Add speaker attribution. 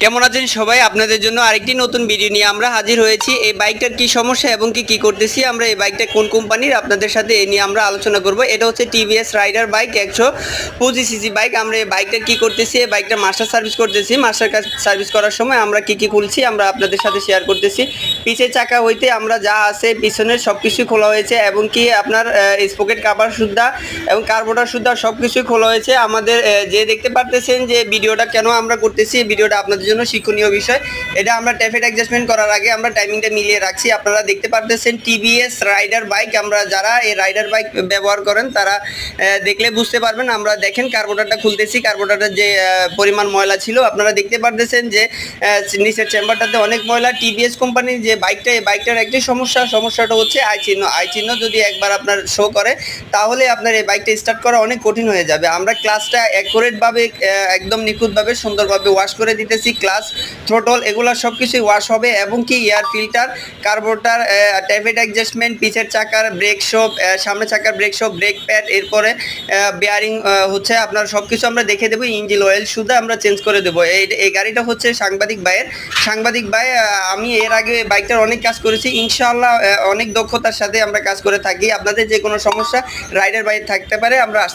Speaker 1: কেমন আছেন সবাই? আপনাদের জন্য আরেকটি নতুন ভিডিও নিয়ে আমরা হাজির হয়েছি। এই বাইকটার কি সমস্যা এবং কি করতেছি, আমরা এই বাইকটা কোন কোম্পানির, আপনাদের সাথে এ নিয়ে আমরা আলোচনা করব। এটা হচ্ছে TVS Raider bike 125 CC bike. আমরা এই বাইকটা কি করতেছি, এই বাইকটা মাস্টার সার্ভিস করতেছি। মাস্টার সার্ভিস করার সময় আমরা কি খুলছি আমরা আপনাদের সাথে শেয়ার করতেছি। পিছের চাকা হইতে আমরা যা আছে পিছনের সব কিছুই খোলা হয়েছে এবং কি আপনার স্পকেট কাভার সুদ্ধা এবং কার্বোটার সুদ্ধা সব কিছুই খোলা হয়েছে। আমাদের যে দেখতে পারতেছেন যে ভিডিওটা কেন আমরা করতেছি, ভিডিওটা আপনাদের জন্য শিক্ষণীয় বিষয়। এটা আমরা ট্যাফেট অ্যাডজাস্টমেন্ট করার আগে আমরা টাইমিংটা মিলিয়ে রাখছি। আপনারা দেখতে পারতেছেন টিভিএস রাইডার বাইক। আমরা যারা এই রাইডার বাইক ব্যবহার করেন তারা দেখলে বুঝতে পারবেন। আমরা দেখেন কার্বোটারটা খুলতেছি, কার্বোটারের যে পরিমাণ ময়লা ছিল আপনারা দেখতে পারতেছেন যে নিচের চেম্বারটাতে অনেক ময়লা। টিভিএস কোম্পানির যে বাইকটা, এই বাইকটার একটি সমস্যাটা হচ্ছে আই চিহ্ন যদি একবার আপনার শো করে তাহলে আপনার এই বাইকটা স্টার্ট করা অনেক কঠিন হয়ে যাবে। আমরা ক্লাসটা অ্যাকুরেটভাবে একদম নিখুঁতভাবে সুন্দরভাবে ওয়াশ করে দিতেছি। ক্লাস, থ্রোটল এগুলো সব কিছুই ওয়াশ হবে এবং কি এয়ার ফিল্টার, কার্বোরেটর, ট্যাফেট অ্যাডজাস্টমেন্ট, পিছের চাকার ব্রেক শপ, সামনের চাকার ব্রেক শপ, ব্রেক প্যাড, এরপরে বেয়ারিং হচ্ছে আপনার সব কিছু আমরা দেখে দেবো। ইঞ্জিন অয়েল শুধু আমরা চেঞ্জ করে দেবো। এই গাড়িটা হচ্ছে সাংবাদিক ভাই। আমি এর আগে বাইকটার অনেক কাজ করেছি, ইনশাআল্লাহ অনেক দক্ষতার সাথে আমরা কাজ করে থাকি। আপনাদের যে কোনো সমস্যা রাইডার বাইক থাকতে পারে, আমরা আসতে